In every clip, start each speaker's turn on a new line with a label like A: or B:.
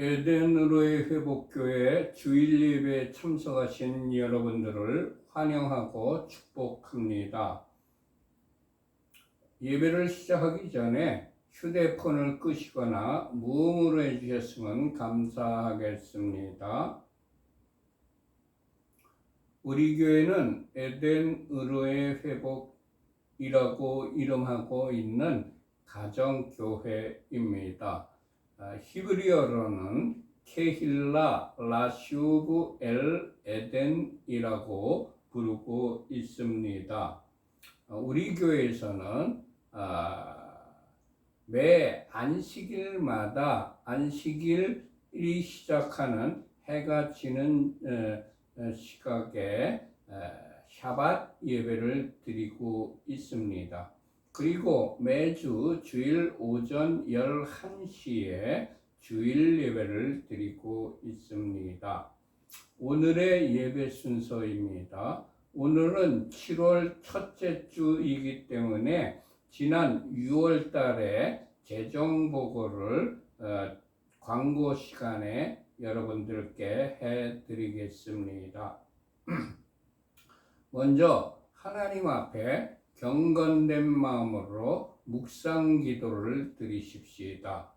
A: 에덴으로의 회복교회 주일 예배에 참석하신 여러분들을 환영하고 축복합니다. 예배를 시작하기 전에 휴대폰을 끄시거나 무음으로 해주셨으면 감사하겠습니다. 우리 교회는 에덴으로의 회복이라고 이름하고 있는 가정교회입니다. 히브리어로는 케힐라 라슈브 엘 에덴이라고 부르고 있습니다. 우리 교회에서는 매 안식일마다 안식일이 시작하는 해가 지는 시각에 샤밧 예배를 드리고 있습니다. 그리고 매주 주일 오전 11시에 주일 예배를 드리고 있습니다. 오늘의 예배 순서입니다. 오늘은 7월 첫째 주이기 때문에 지난 6월 달에 재정보고를 광고 시간에 여러분들께 해드리겠습니다. 먼저 하나님 앞에 경건된 마음으로 묵상 기도를 드리십시다.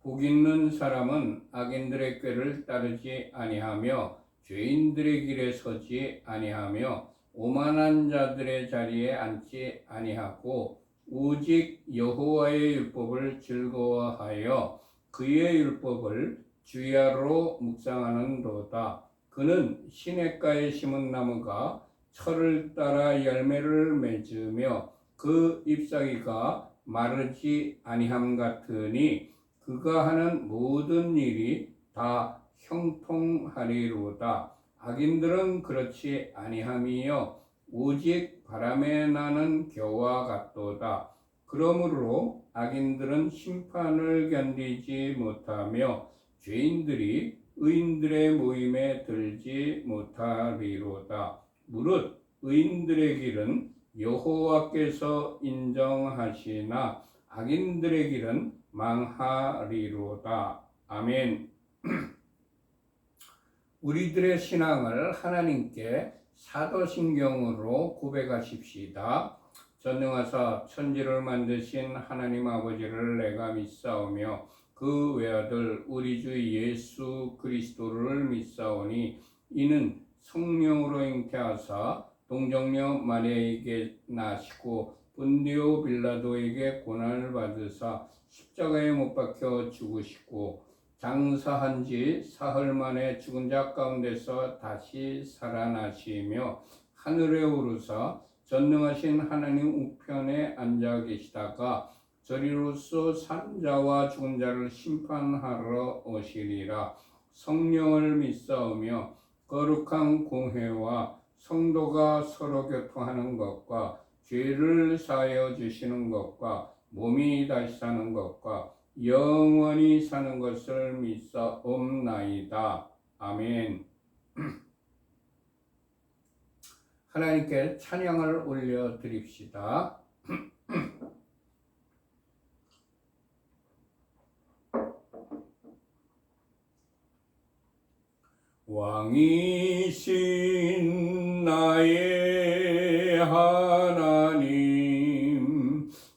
A: 복 있는 사람은 악인들의 꾀를 따르지 아니하며 죄인들의 길에 서지 아니하며 오만한 자들의 자리에 앉지 아니하고 오직 여호와의 율법을 즐거워하여 그의 율법을 주야로 묵상하는도다. 그는 시냇가에 심은 나무가 철을 따라 열매를 맺으며 그 잎사귀가 마르지 아니함 같으니 그가 하는 모든 일이 다 형통하리로다. 악인들은 그렇지 아니함이요 오직 바람에 나는 겨와 같도다. 그러므로 악인들은 심판을 견디지 못하며 죄인들이 의인들의 모임에 들지 못하리로다. 무릇 의인들의 길은 여호와께서 인정하시나 악인들의 길은 망하리로다. 아멘. 우리들의 신앙을 하나님께 사도신경으로 고백하십시다. 전능하사 천지를 만드신 하나님 아버지를 내가 믿사오며 그 외아들 우리 주 예수 그리스도를 믿사오니 이는 성령으로 잉태하사 동정녀 마리아에게 나시고 본디오 빌라도에게 고난을 받으사 십자가에 못 박혀 죽으시고 장사한 지 사흘 만에 죽은 자 가운데서 다시 살아나시며 하늘에 오르사 전능하신 하나님 우편에 앉아 계시다가 저리로서 산자와 죽은 자를 심판하러 오시리라. 성령을 믿사오며 거룩한 공회와 성도가 서로 교통하는 것과 죄를 사하여 주시는 것과 몸이 다시 사는 것과 영원히 사는 것을 믿사옵나이다. 아멘. 하나님께 찬양을 올려드립시다. 왕이신 나의 하나님,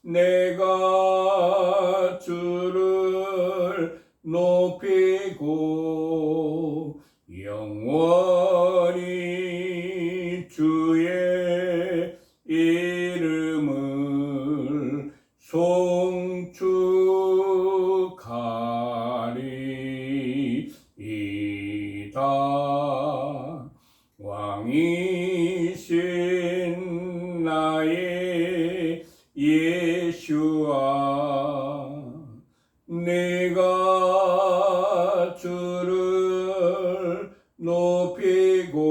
A: 내가 주를 높이고 영원히 주의 이름을 송축하리이다. 왕이신 나의 예수아, 내가 주를 높이고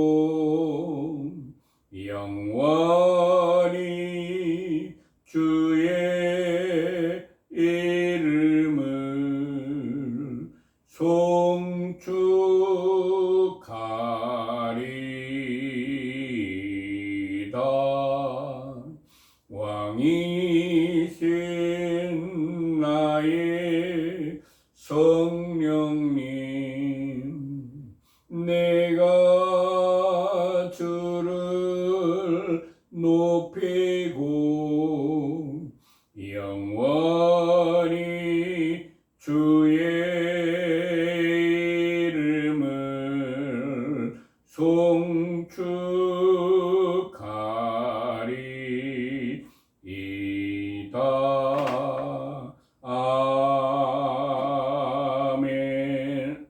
A: 영원히 주의 이름을 송축하리. 높이고 영원히 주의 이름을 송축하리이다. 아멘.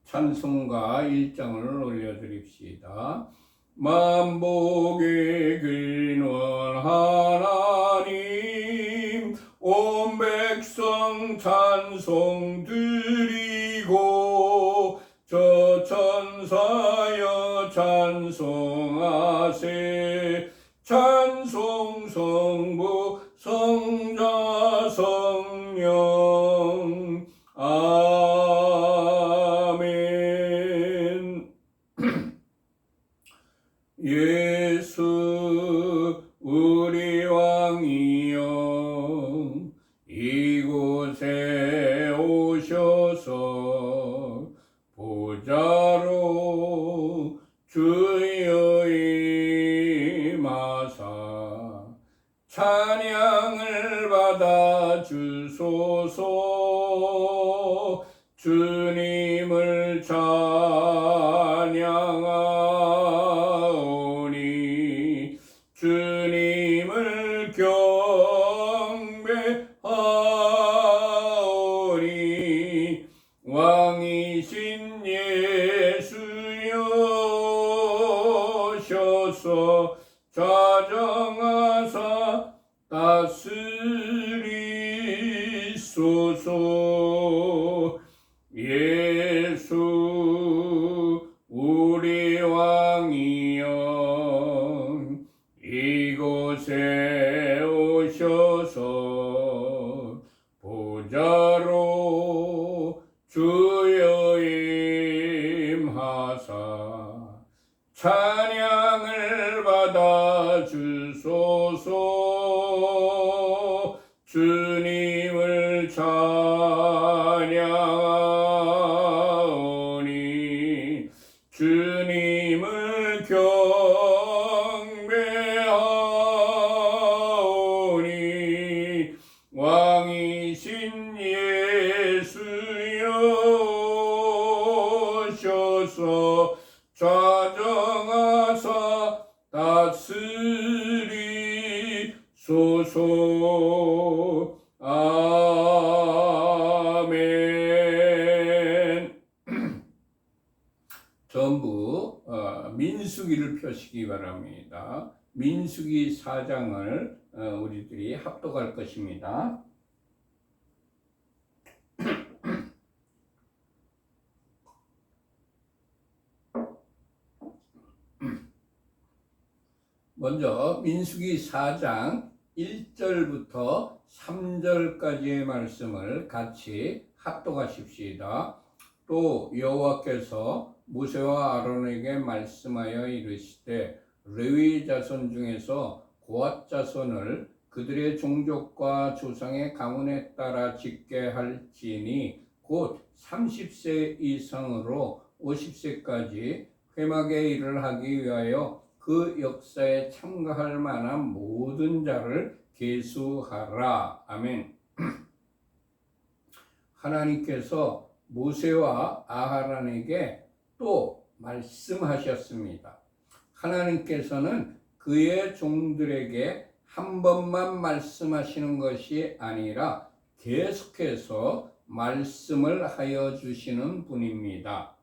A: 찬송가 1장을 올려드립시다. 만복의 근원 하나님, 온 백성 찬송 드리고 저 천사여 찬송하세. 찬송 성부 성자 성령. 아멘. 예수 우리 왕이여 이곳에 오셔서 보좌로 주여 임하사 찬양을 받아 주소서. 주님을 찬양하오니 주님을 경배하오니 왕이신 예수여 오셔서 좌정하사 다스리소서. 예수 우리 왕이여 이곳에 오셔서 보좌로 주여 임하사 찬양을 받아 주소서. 주님을 찬양하오니 주님을 경배하오니 왕이신 예수여 오셔서 좌정하사 다스리소서. 아멘. 전부 민수기를 펴시기 바랍니다. 민수기 4장을 우리들이 합독할 것입니다. 먼저 민수기 4장 1절부터 3절까지의 말씀을 같이 합독하십시다. 또 여호와께서 모세와 아론에게 말씀하여 이르시되 레위 자손 중에서 고앗 자손을 그들의 종족과 조상의 가문에 따라 짓게 할지니 곧 30세 이상으로 50세까지 회막의 일을 하기 위하여 그 역사에 참가할 만한 모든 자를 계수하라. 아멘. 하나님께서 모세와 아하론에게 또 말씀하셨습니다. 하나님께서는 그의 종들에게 한 번만 말씀하시는 것이 아니라 계속해서 말씀을 하여 주시는 분입니다.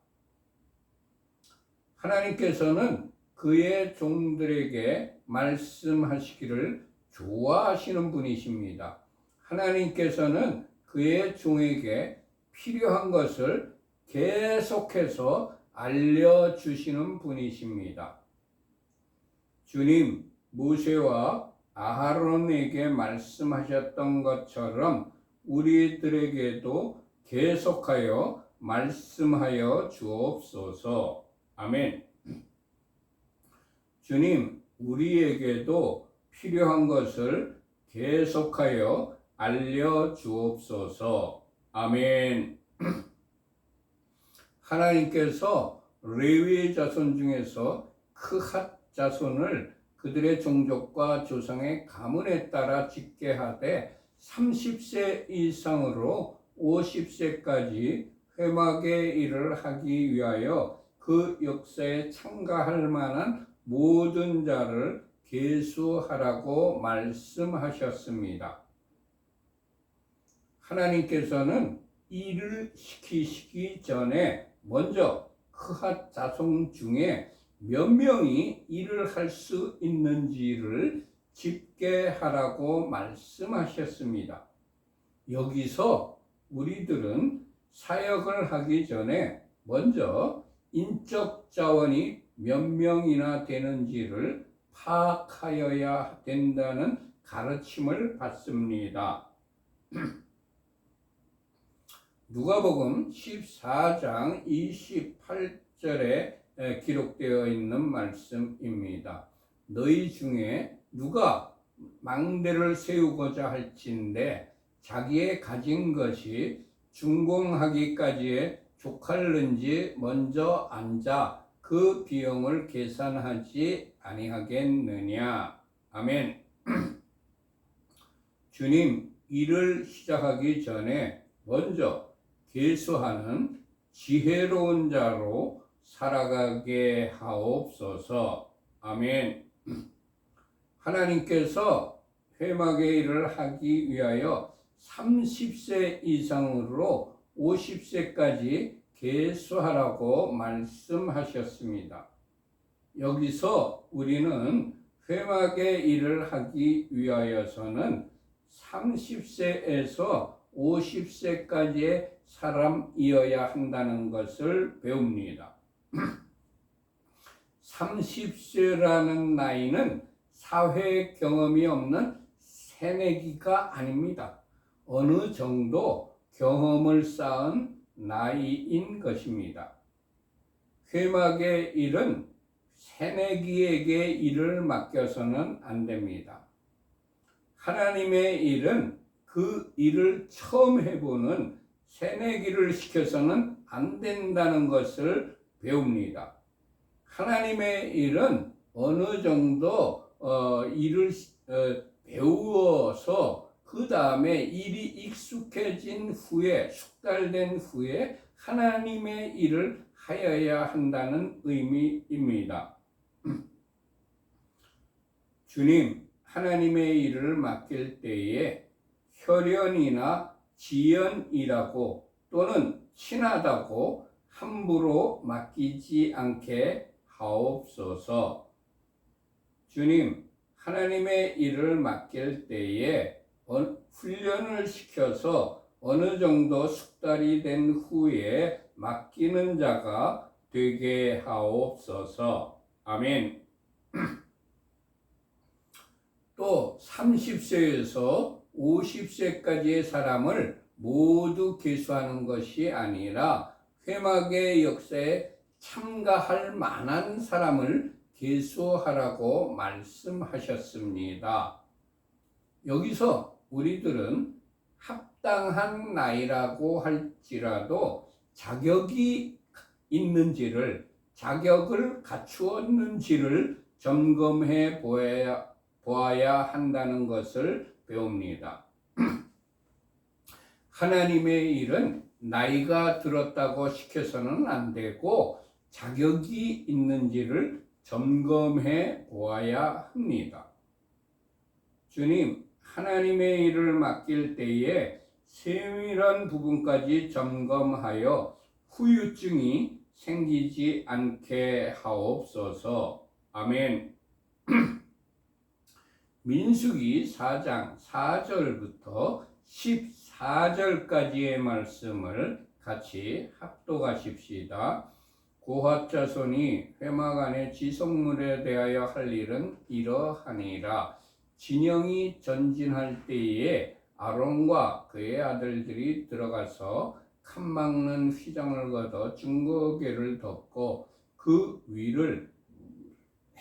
A: 하나님께서는 그의 종들에게 말씀하시기를 좋아하시는 분이십니다. 하나님께서는 그의 종에게 필요한 것을 계속해서 알려주시는 분이십니다. 주님, 모세와 아하론에게 말씀하셨던 것처럼 우리들에게도 계속하여 말씀하여 주옵소서. 아멘. 주님, 우리에게도 필요한 것을 계속하여 알려주옵소서. 아멘. 하나님께서 레위 자손 중에서 크핫 자손을 그들의 종족과 조상의 가문에 따라 짓게 하되 30세 이상으로 50세까지 회막의 일을 하기 위하여 그 역사에 참가할 만한 모든 자를 계수하라고 말씀하셨습니다. 하나님께서는 일을 시키시기 전에 먼저 크핫 자손 중에 몇 명이 일을 할 수 있는지를 집계하라고 말씀하셨습니다. 여기서 우리들은 사역을 하기 전에 먼저 인적 자원이 몇 명이나 되는지를 파악하여야 된다는 가르침을 받습니다. 누가복음 14장 28절에 기록되어 있는 말씀입니다. 너희 중에 누가 망대를 세우고자 할진대 자기의 가진 것이 준공하기까지에 족할는지 먼저 앉아 그 비용을 계산하지 아니하겠느냐. 아멘. 주님, 일을 시작하기 전에 먼저 계수하는 지혜로운 자로 살아가게 하옵소서. 아멘. 하나님께서 회막의 일을 하기 위하여 30세 이상으로 50세까지 계수하라고 말씀하셨습니다. 여기서 우리는 회막의 일을 하기 위하여서는 30세에서 50세까지의 사람이어야 한다는 것을 배웁니다. 30세라는 나이는 사회 경험이 없는 새내기가 아닙니다. 어느 정도 경험을 쌓은 나이인 것입니다. 회막의 일은 새내기에게 일을 맡겨서는 안 됩니다. 하나님의 일은 그 일을 처음 해보는 새내기를 시켜서는 안 된다는 것을 배웁니다. 하나님의 일은 어느 정도 일을 배우어서 그 다음에 일이 익숙해진 후에, 숙달된 후에 하나님의 일을 하여야 한다는 의미입니다. 주님, 하나님의 일을 맡길 때에 혈연이나 지연이라고 또는 친하다고 함부로 맡기지 않게 하옵소서. 주님, 하나님의 일을 맡길 때에 훈련을 시켜서 어느 정도 숙달이 된 후에 맡기는 자가 되게 하옵소서. 아멘. 또 30세에서 50세까지의 사람을 모두 계수하는 것이 아니라 회막의 역사에 참가할 만한 사람을 계수하라고 말씀하셨습니다. 여기서 우리들은 합당한 나이라고 할지라도 자격이 있는지를, 자격을 갖추었는지를 점검해 보아야 한다는 것을 배웁니다. 하나님의 일은 나이가 들었다고 시켜서는 안 되고 자격이 있는지를 점검해 보아야 합니다. 주님, 하나님의 일을 맡길 때에 세밀한 부분까지 점검하여 후유증이 생기지 않게 하옵소서. 아멘. 민수기 4장 4절부터 14절까지의 말씀을 같이 합독하십시다. 고핫 자손이 회막 안의 지성물에 대하여 할 일은 이러하니라. 진영이 전진할 때에 아론과 그의 아들들이 들어가서 칸 막는 휘장을 걷어 증거궤를 덮고 그 위를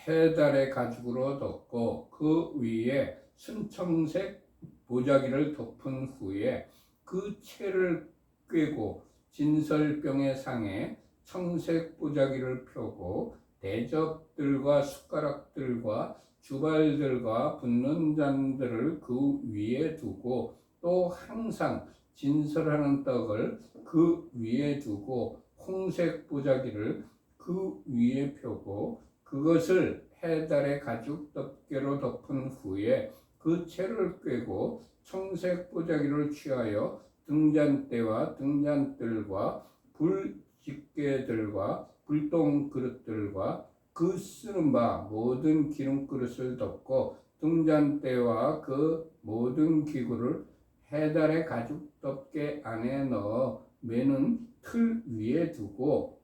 A: 해달의 가죽으로 덮고 그 위에 순청색 보자기를 덮은 후에 그 채를 꿰고 진설병의 상에 청색 보자기를 펴고 대접들과 숟가락들과 주발들과 붓는 잔들을 그 위에 두고 또 항상 진설하는 떡을 그 위에 두고 홍색 보자기를 그 위에 펴고 그것을 해달의 가죽 덮개로 덮은 후에 그 채를 꿰고 청색 보자기를 취하여 등잔대와 등잔들과 불집게들과 불똥 그릇들과 그 쓰는 바 모든 기름 그릇을 덮고 등잔대와 그 모든 기구를 해달의 가죽 덮개 안에 넣어 매는 틀 위에 두고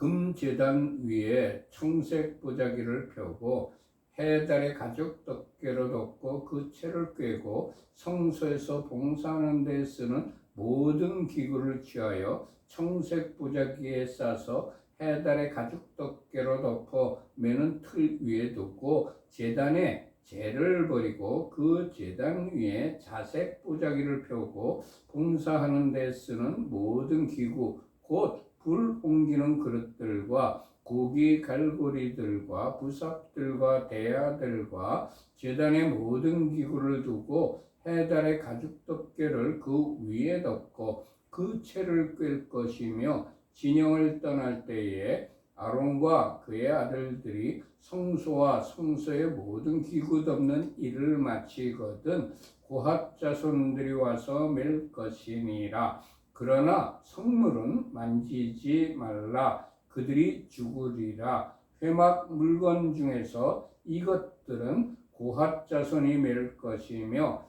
A: 금제단 위에 청색 보자기를 펴고 해달의 가죽 덮개로 덮고 그 채를 꿰고 성소에서 봉사하는 데 쓰는 모든 기구를 취하여 청색 보자기에 싸서 해달의 가죽 덮개로 덮어 매는 틀 위에 두고 제단에 재를 버리고 그 제단 위에 자색 보자기를 펴고 봉사하는 데 쓰는 모든 기구 곧 불 옮기는 그릇들과 고기 갈고리들과 부삽들과 대야들과 제단의 모든 기구를 두고 해달의 가죽 덮개를 그 위에 덮고 그 채를 꿰 것이며 진영을 떠날 때에 아론과 그의 아들들이 성소와 성소의 모든 기구 덮는 일을 마치거든 고핫 자손들이 와서 맬 것이니라. 그러나 성물은 만지지 말라. 그들이 죽으리라. 회막 물건 중에서 이것들은 고핫 자손이 맬 것이며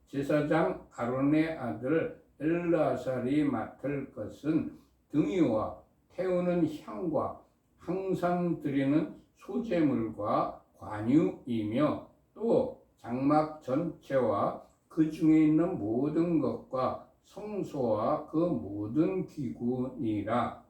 A: 제사장 아론의 아들 엘르아살이 맡을 것은 등이와 태우는 향과 항상 드리는 소제물과 관유이며 또 장막 전체와 그 중에 있는 모든 것과 성소와 그 모든 기구니라.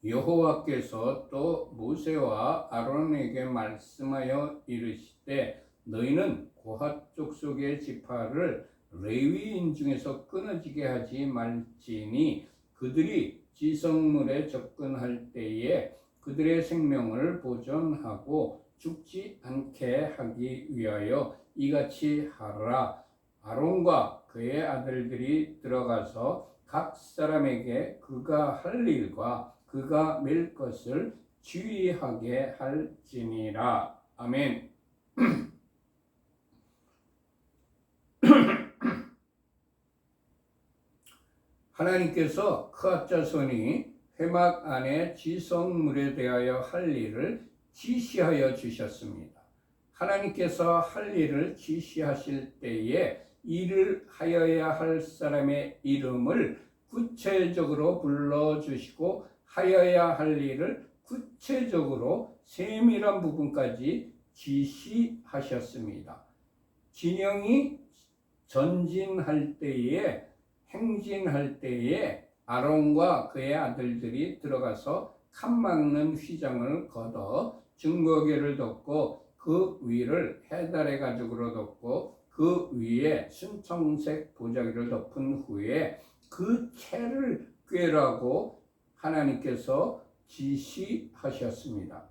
A: 여호와께서 또 모세와 아론에게 말씀하여 이르시되 너희는 고핫 족속의 지파를 레위인 중에서 끊어지게 하지 말지니 그들이 지성물에 접근할 때에 그들의 생명을 보존하고 죽지 않게 하기 위하여 이같이 하라. 아론과 그의 아들들이 들어가서 각 사람에게 그가 할 일과 그가 맬 것을 지휘하게 할지니라. 아멘. 하나님께서 크앗 자손이 회막 안에 지성물에 대하여 할 일을 지시하여 주셨습니다. 하나님께서 할 일을 지시하실 때에 일을 하여야 할 사람의 이름을 구체적으로 불러주시고 하여야 할 일을 구체적으로 세밀한 부분까지 지시하셨습니다. 진영이 전진할 때에 행진할 때에 아론과 그의 아들들이 들어가서 칸막는 휘장을 걷어 증거궤를 덮고 그 위를 해달의 가죽으로 덮고 그 위에 순청색 보자기를 덮은 후에 그 채를 꿰라고 하나님께서 지시하셨습니다.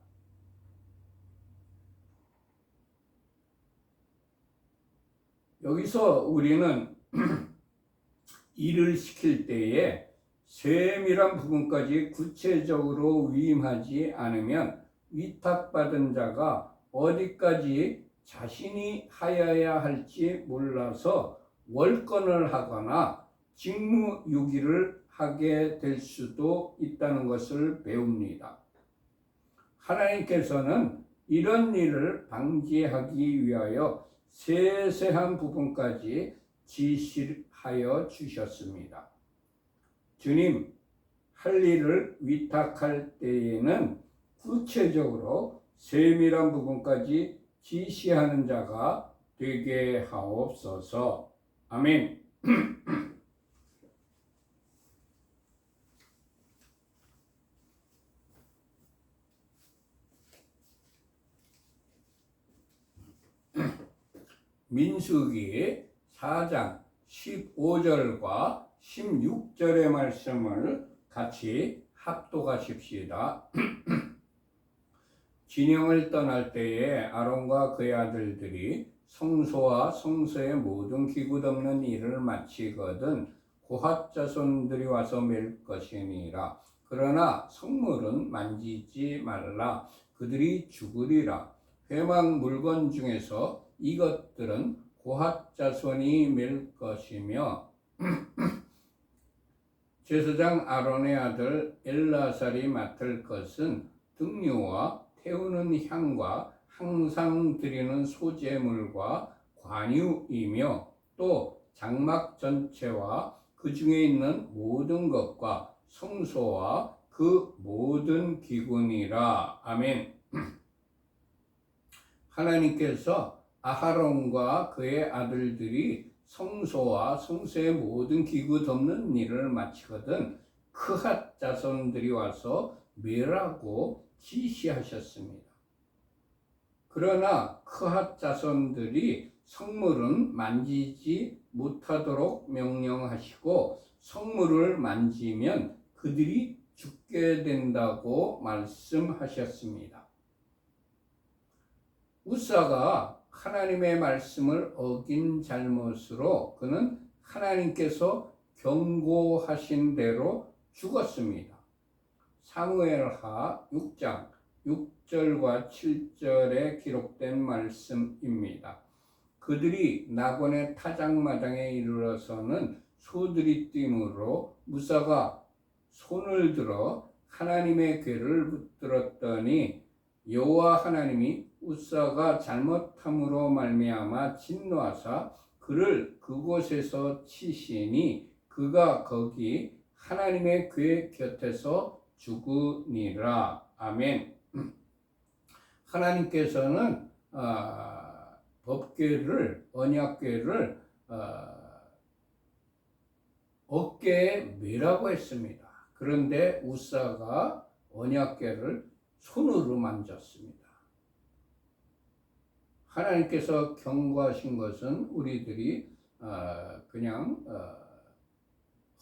A: 여기서 우리는 일을 시킬 때에 세밀한 부분까지 구체적으로 위임하지 않으면 위탁받은 자가 어디까지 자신이 하여야 할지 몰라서 월권을 하거나 직무유기를 하게 될 수도 있다는 것을 배웁니다. 하나님께서는 이런 일을 방지하기 위하여 세세한 부분까지 지시하여 주셨습니다. 주님, 할 일을 위탁할 때에는 구체적으로 세밀한 부분까지 지시하는 자가 되게 하옵소서. 아멘. 민수기 4장 15절과 16절의 말씀을 같이 합독하십시다. 진영을 떠날 때에 아론과 그의 아들들이 성소와 성소의 모든 기구 덮는 일을 마치거든 고핫 자손들이 와서 맬 것이니라. 그러나 성물은 만지지 말라. 그들이 죽으리라. 회막 물건 중에서 이것들은 고핫 자손이 맬 것이며 제사장 아론의 아들 엘라살이 맡을 것은 등류와 태우는 향과 항상 드리는 소제물과 관유이며 또 장막 전체와 그 중에 있는 모든 것과 성소와 그 모든 기구니라. 아멘. 하나님께서 아하론과 그의 아들들이 성소와 성소의 모든 기구 덮는 일을 마치거든 크핫 자손들이 와서 멸하고 지시하셨습니다. 그러나 크핫 자손들이 성물은 만지지 못하도록 명령하시고 성물을 만지면 그들이 죽게 된다고 말씀하셨습니다. 우사가 하나님의 말씀을 어긴 잘못으로 그는 하나님께서 경고하신 대로 죽었습니다. 사무엘하 6장 6절과 7절에 기록된 말씀입니다. 그들이 나곤의 타작마당에 이르러서는 소들이 뛰므로 무사가 손을 들어 하나님의 궤를 붙들었더니 여호와 하나님이 우사가 잘못함으로 말미암아 진노하사 그를 그곳에서 치시니 그가 거기 하나님의 궤 곁에서 죽으니라. 아멘. 하나님께서는 법궤를 언약궤를 어깨에 메라고 했습니다. 그런데 우사가 언약궤를 손으로 만졌습니다. 하나님께서 경고하신 것은 우리들이 그냥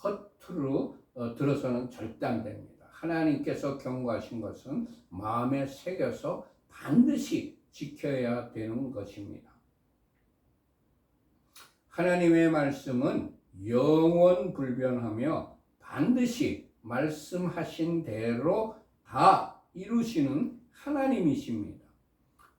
A: 허투루 들어서는 절대 안 됩니다. 하나님께서 경고하신 것은 마음에 새겨서 반드시 지켜야 되는 것입니다. 하나님의 말씀은 영원 불변하며 반드시 말씀하신 대로 다 이루시는 하나님이십니다.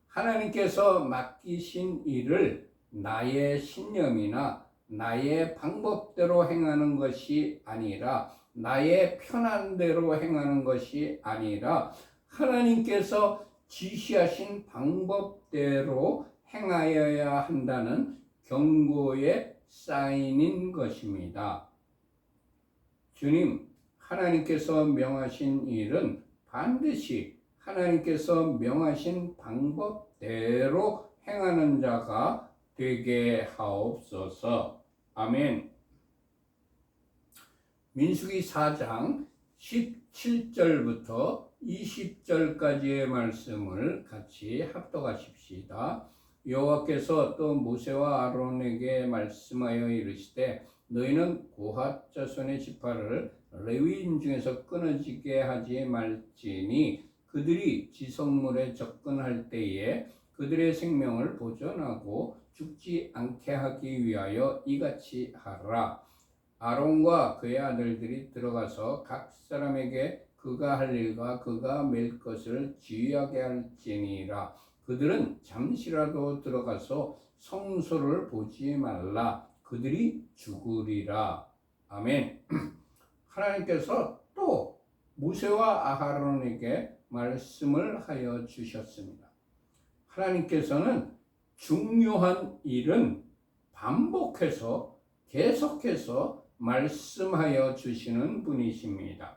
A: 하나님께서 맡기신 일을 나의 신념이나 나의 방법대로 행하는 것이 아니라 나의 편한 대로 행하는 것이 아니라 하나님께서 지시하신 방법대로 행하여야 한다는 경고의 사인인 것입니다. 주님, 하나님께서 명하신 일은 반드시 하나님께서 명하신 방법대로 행하는 자가 되게 하옵소서. 아멘. 민수기 4장 17절부터 20절까지의 말씀을 같이 합독하십시다. 여호와께서 또 모세와 아론에게 말씀하여 이르시되 너희는 고핫 자손의 지파를 레위인 중에서 끊어지게 하지 말지니 그들이 지성물에 접근할 때에 그들의 생명을 보존하고 죽지 않게 하기 위하여 이같이 하라. 아론과 그의 아들들이 들어가서 각 사람에게 그가 할 일과 그가 맬 것을 지휘하게 할지니라. 그들은 잠시라도 들어가서 성소를 보지 말라. 그들이 죽으리라. 아멘. 하나님께서 또 모세와 아하론에게 말씀을 하여 주셨습니다. 하나님께서는 중요한 일은 반복해서 계속해서 말씀하여 주시는 분이십니다.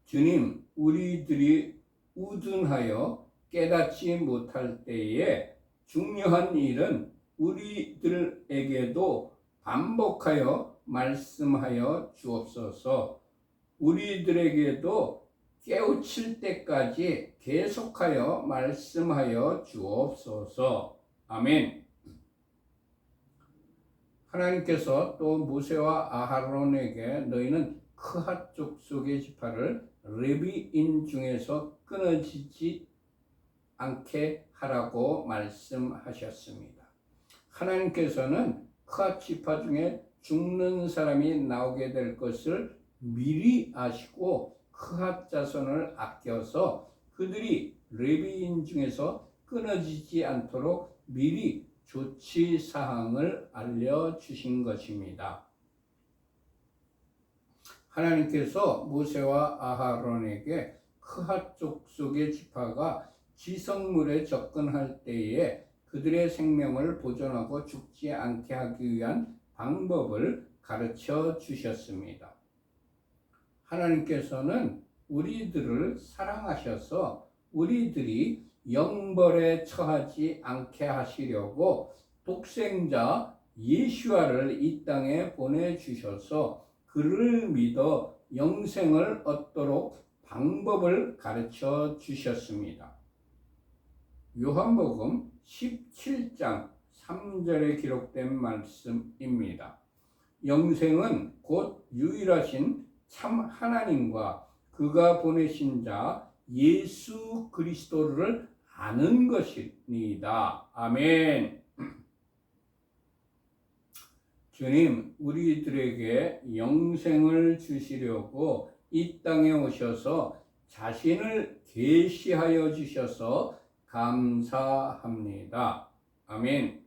A: 주님, 우리들이 우둔하여 깨닫지 못할 때에 중요한 일은 우리들에게도 반복하여 말씀하여 주옵소서. 우리들에게도 깨우칠 때까지 계속하여 말씀하여 주옵소서. 아멘. 하나님께서 또 모세와 아하론에게 너희는 크핫 족속의 지파를 레위인 중에서 끊어지지 않게 하라고 말씀하셨습니다. 하나님께서는 크핫 지파 중에 죽는 사람이 나오게 될 것을 미리 아시고 크핫 자손을 아껴서 그들이 레위인 중에서 끊어지지 않도록 미리 조치 사항을 알려주신 것입니다. 하나님께서 모세와 아하론에게 크핫 족속의 지파가 지성물에 접근할 때에 그들의 생명을 보존하고 죽지 않게 하기 위한 방법을 가르쳐 주셨습니다. 하나님께서는 우리들을 사랑하셔서 우리들이 영벌에 처하지 않게 하시려고 독생자 예수와를 이 땅에 보내주셔서 그를 믿어 영생을 얻도록 방법을 가르쳐 주셨습니다. 요한복음 17장 3절에 기록된 말씀입니다. 영생은 곧 유일하신 참 하나님과 그가 보내신 자 예수 그리스도를 아는 것입니다. 아멘. 주님, 우리들에게 영생을 주시려고 이 땅에 오셔서 자신을 계시하여 주셔서 감사합니다. 아멘.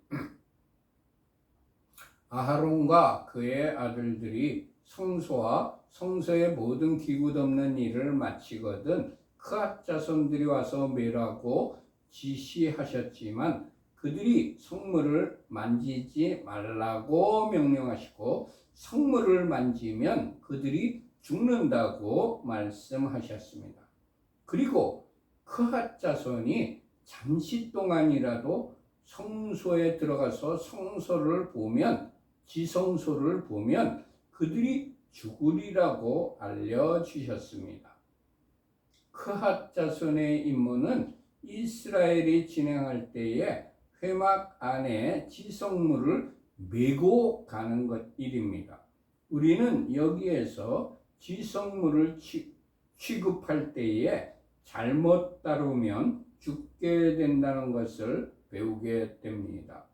A: 아하론과 그의 아들들이 성소와 성소의 모든 기구 덮는 일을 마치거든 크핫 자손들이 와서 멸하고 지시하셨지만 그들이 성물을 만지지 말라고 명령하시고 성물을 만지면 그들이 죽는다고 말씀하셨습니다. 그리고 크핫 자손이 잠시 동안이라도 성소에 들어가서 성소를 보면 지성소를 보면 그들이 죽으리라고 알려주셨습니다. 크핫 자손의 임무는 이스라엘이 진행할 때에 회막 안에 지성물을 메고 가는 것 일입니다. 우리는 여기에서 지성물을 취급할 때에 잘못 다루면 죽게 된다는 것을 배우게 됩니다.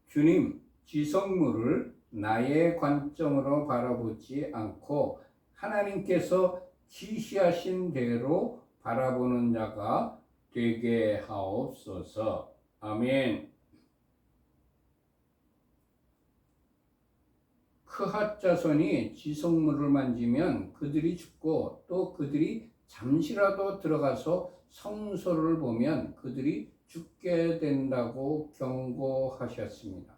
A: 주님, 지성물을 나의 관점으로 바라보지 않고 하나님께서 지시하신 대로 바라보는 자가 되게 하옵소서. 아멘. 크핫 자손이 지성물을 만지면 그들이 죽고 또 그들이 잠시라도 들어가서 성소를 보면 그들이 죽게 된다고 경고하셨습니다.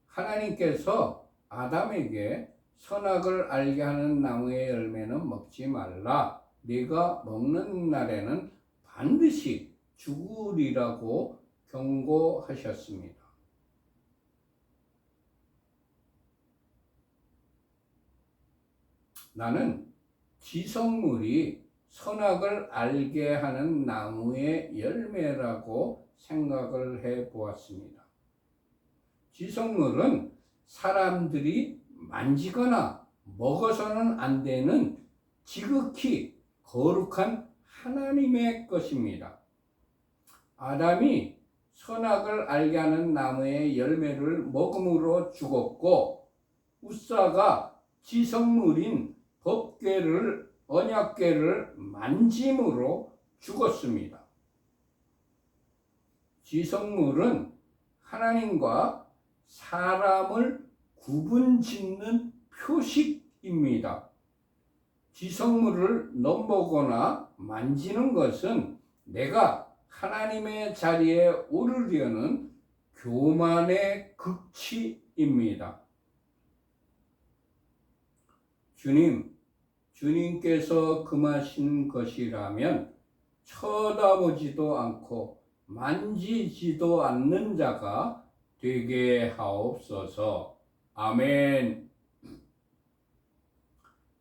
A: 하나님께서 아담에게 선악을 알게 하는 나무의 열매는 먹지 말라. 네가 먹는 날에는 반드시 죽으리라고 경고하셨습니다. 나는 지성물이 선악을 알게 하는 나무의 열매라고 생각을 해 보았습니다. 지성물은 사람들이 만지거나 먹어서는 안 되는 지극히 거룩한 하나님의 것입니다. 아담이 선악을 알게 하는 나무의 열매를 먹음으로 죽었고 웃사가 지성물인 법궤를 언약궤를 만짐으로 죽었습니다. 지성물은 하나님과 사람을 구분짓는 표식입니다. 지성물을 넘보거나 만지는 것은 내가 하나님의 자리에 오르려는 교만의 극치입니다. 주님께서 금하신 것이라면 쳐다보지도 않고 만지지도 않는 자가 되게 하옵소서. 아멘.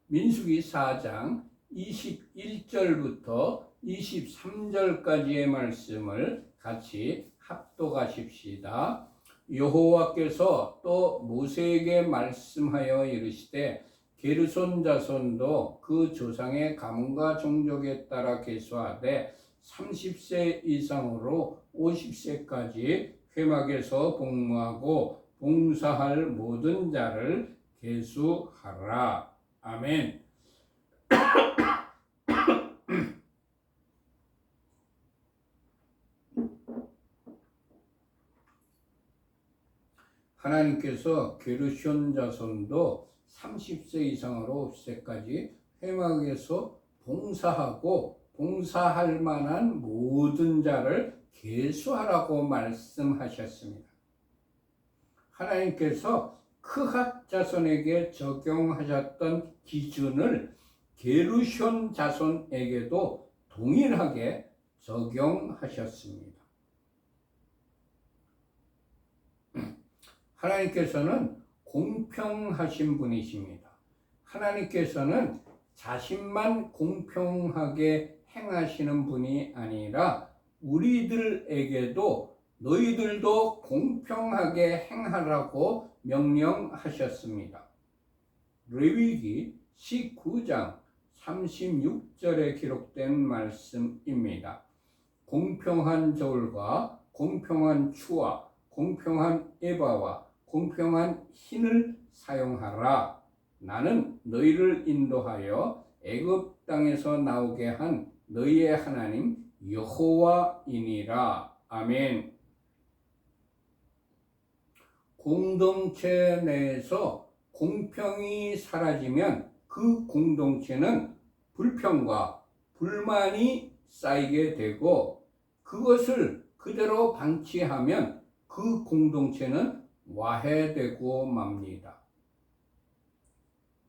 A: 민수기 4장 21절부터 23절까지의 말씀을 같이 합독하십시다. 여호와께서 또 모세에게 말씀하여 이르시되 게르손 자손도 그 조상의 가문과 종족에 따라 계수하되 30세 이상으로 50세까지 회막에서 복무하고 봉사할 모든 자를 계수하라. 아멘. 하나님께서 게르손 자손도 30세 이상으로 50세까지 회막에서 봉사하고 봉사할 만한 모든 자를 계수하라고 말씀하셨습니다. 하나님께서 크핫 자손에게 적용하셨던 기준을 게르손 자손에게도 동일하게 적용하셨습니다. 하나님께서는 공평하신 분이십니다. 하나님께서는 자신만 공평하게 행하시는 분이 아니라 우리들에게도 너희들도 공평하게 행하라고 명령하셨습니다. 레위기 19장 36절에 기록된 말씀입니다. 공평한 저울과 공평한 추와 공평한 에바와 공평한 흰을 사용하라. 나는 너희를 인도하여 애굽 땅에서 나오게 한 너희의 하나님 여호와이니라. 아멘. 공동체 내에서 공평이 사라지면 그 공동체는 불평과 불만이 쌓이게 되고 그것을 그대로 방치하면 그 공동체는 와해되고 맙니다.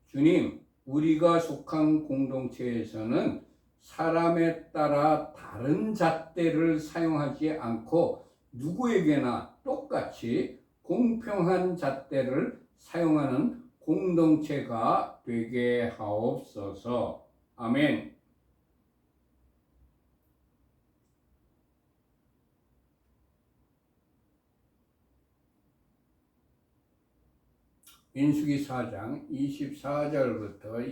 A: 주님, 우리가 속한 공동체에서는 사람에 따라 다른 잣대를 사용하지 않고 누구에게나 똑같이 공평한 잣대를 사용하는 공동체가 되게 하옵소서. 아멘. 민수기 4장 24절부터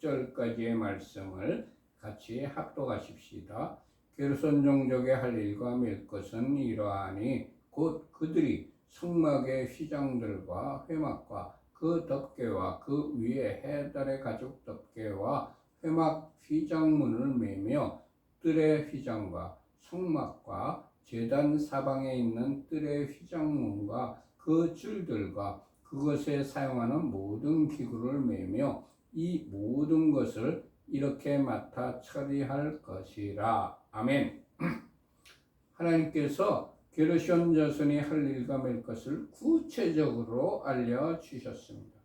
A: 26절까지의 말씀을 같이 합독하십시다. 게르손 종족의 할 일과 맬 것은 이러하니 곧 그들이 성막의 휘장들과 회막과 그 덮개와 그 위에 해달의 가죽 덮개와 회막 휘장문을 매며 뜰의 휘장과 성막과 제단 사방에 있는 뜰의 휘장문과 그 줄들과 그것에 사용하는 모든 기구를 매며 이 모든 것을 이렇게 맡아 처리할 것이라. 아멘. 하나님께서 게르손 자손이 할 일과 맬 것을 구체적으로 알려주셨습니다.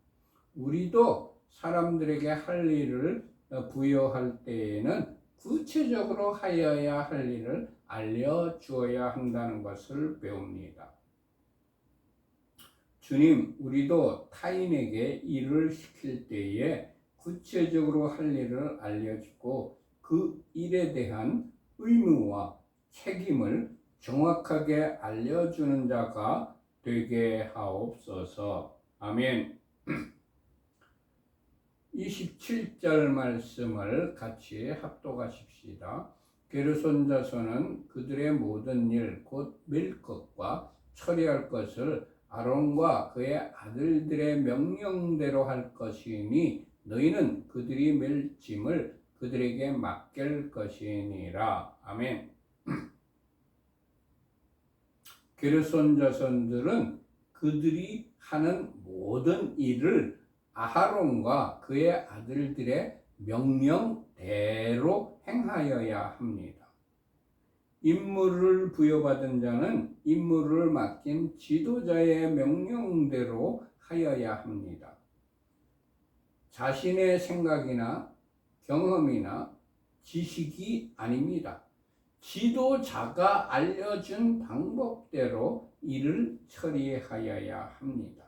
A: 우리도 사람들에게 할 일을 부여할 때에는 구체적으로 하여야 할 일을 알려주어야 한다는 것을 배웁니다. 주님, 우리도 타인에게 일을 시킬 때에 구체적으로 할 일을 알려주고 그 일에 대한 의무와 책임을 정확하게 알려주는 자가 되게 하옵소서. 아멘. 27절 말씀을 같이 합독하십시다. 게르손 자손은 그들의 모든 일, 곧 맬 것과 처리할 것을 아론과 그의 아들들의 명령대로 할 것이니 너희는 그들이 맬 짐을 그들에게 맡길 것이니라. 아멘. 게르손 자손들은 그들이 하는 모든 일을 아하론과 그의 아들들의 명령대로 행하여야 합니다. 임무를 부여받은 자는 임무를 맡긴 지도자의 명령대로 하여야 합니다. 자신의 생각이나 경험이나 지식이 아닙니다. 지도자가 알려준 방법대로 일을 처리하여야 합니다.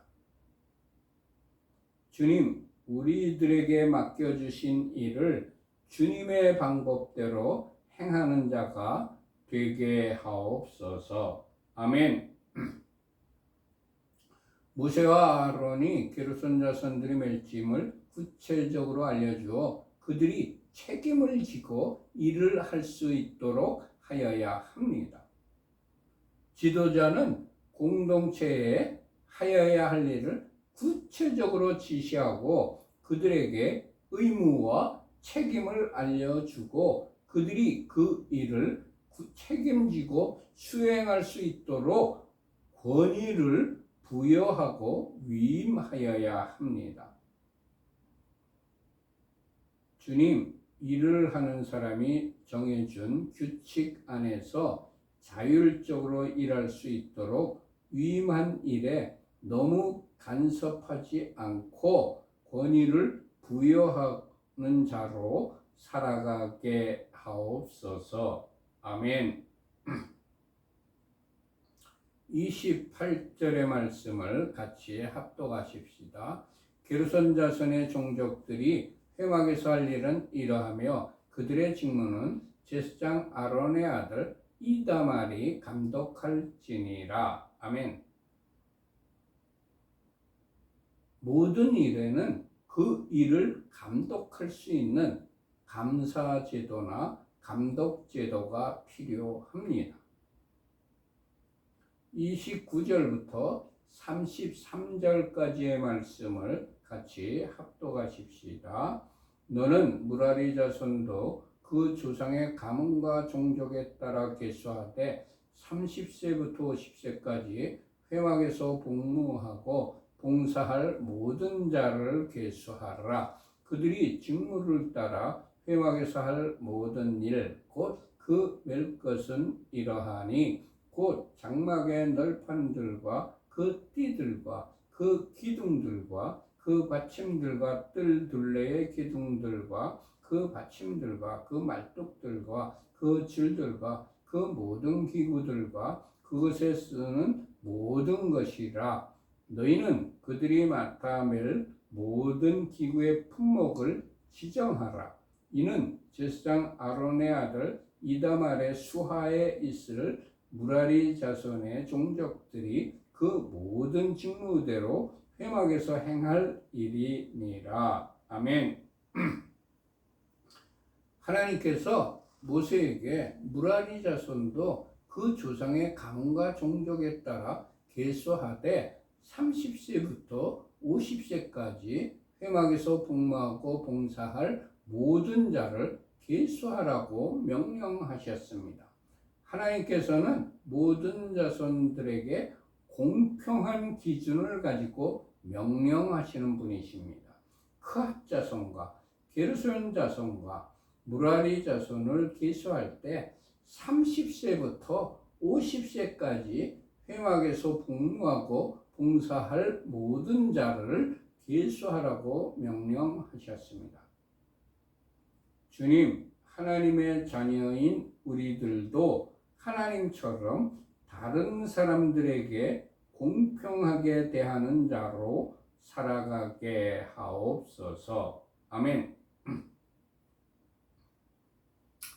A: 주님, 우리들에게 맡겨주신 일을 주님의 방법대로 행하는 자가 되게 하옵소서. 아멘. 모세와 아론이 게르손 자손들의 맺힘을 구체적으로 알려주어 그들이 책임을 지고 일을 할 수 있도록 하여야 합니다. 지도자는 공동체에 하여야 할 일을 구체적으로 지시하고 그들에게 의무와 책임을 알려주고 그들이 그 일을 책임지고 수행할 수 있도록 권위를 부여하고 위임하여야 합니다. 주님, 일을 하는 사람이 정해준 규칙 안에서 자율적으로 일할 수 있도록 위임한 일에 너무 간섭하지 않고 권위를 부여하는 자로 살아가게 하옵소서. 아멘. 28절의 말씀을 같이 합독하십시다. 게르손 자손의 종족들이 회막에서 할 일은 이러하며 그들의 직무는 제사장 아론의 아들 이다말이 감독할지니라. 아멘. 모든 일에는 그 일을 감독할 수 있는 감사제도나 감독제도가 필요합니다. 29절부터 33절까지의 말씀을 같이 합독하십시다. 너는 무라리 자손도 그 조상의 가문과 종족에 따라 계수하되 30세부터 50세까지 회막에서 복무하고 봉사할 모든 자를 계수하라. 그들이 직무를 따라 회막에서 할 모든 일, 곧 그 멜 것은 이러하니 곧 장막의 널판들과 그 띠들과 그 기둥들과 그 받침들과 뜰 둘레의 기둥들과 그 받침들과 그 말뚝들과 그 줄들과 그 모든 기구들과 그것에 쓰는 모든 것이라. 너희는 그들이 맡아 맬 모든 기구의 품목을 지정하라. 이는 제사장 아론의 아들 이다말의 수하에 있을 무라리 자손의 종족들이 그 모든 직무대로 회막에서 행할 일이니라. 아멘. 하나님께서 모세에게 무라리 자손도 그 조상의 가문과 종족에 따라 계수하되 30세부터 50세까지 회막에서 복무하고 봉사할 모든 자를 계수하라고 명령하셨습니다. 하나님께서는 모든 자손들에게 공평한 기준을 가지고 명령하시는 분이십니다. 크앗 자손과 게르손 자손과 무라리 자손을 계수할 때 30세부터 50세까지 회막에서 복무하고 봉사할 모든 자를 계수하라고 명령하셨습니다. 주님, 하나님의 자녀인 우리들도 하나님처럼 다른 사람들에게 공평하게 대하는 자로 살아가게 하옵소서. 아멘.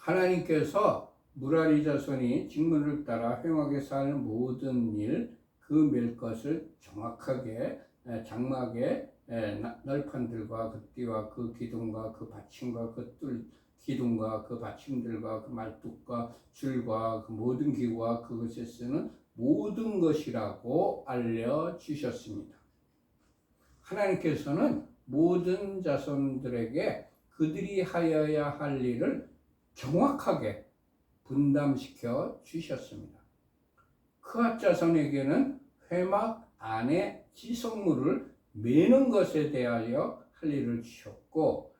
A: 하나님께서 무라리 자손이 직무를 따라 회막에서 할 모든 일, 그 맬 것을 정확하게 장막의 널판들과 그 띠와 그 기둥과 그 받침과 그 뜰 기둥과 그 받침들과 그 말뚝과 줄과 그 모든 기구와 그것에 쓰는 모든 것이라고 알려주셨습니다. 하나님께서는 모든 자손들에게 그들이 하여야 할 일을 정확하게 분담시켜 주셨습니다. 크앗 자손에게는 회막 안에 지성물을 매는 것에 대하여 할 일을 주셨고,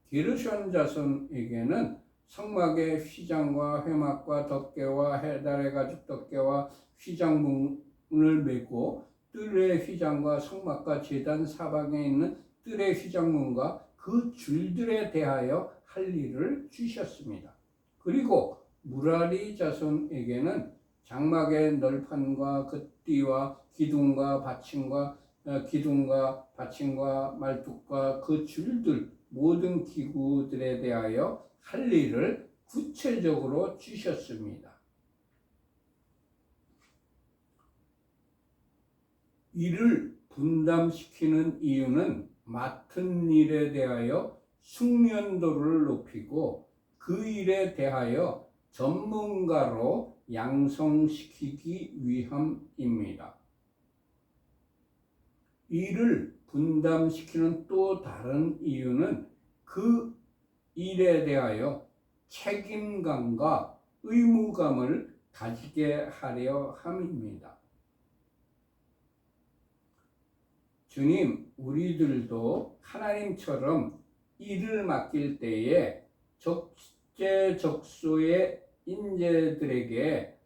A: 게르손 자손에게는 성막의 휘장과 회막과 덮개와 해달의 가죽 덮개와 휘장문을 메고 뜰의 휘장과 성막과 제단 사방에 있는 뜰의 휘장문과 그 줄들에 대하여 할 일을 주셨습니다. 그리고 무라리 자손에게는 장막의 널판과 그 띠와 기둥과 받침과 말뚝과 그 줄들 모든 기구들에 대하여 할 일을 구체적으로 주셨습니다. 이를 분담시키는 이유는 맡은 일에 대하여 숙련도를 높이고 그 일에 대하여 전문가로 양성시키기 위함입니다. 이를 분담시키는 또 다른 이유는 그 일에 대하여 책임감과 의무감을 가지게 하려 함입니다. 주님, 우리들도 하나님처럼 일을 맡길 때에 적재적소의 인재들에게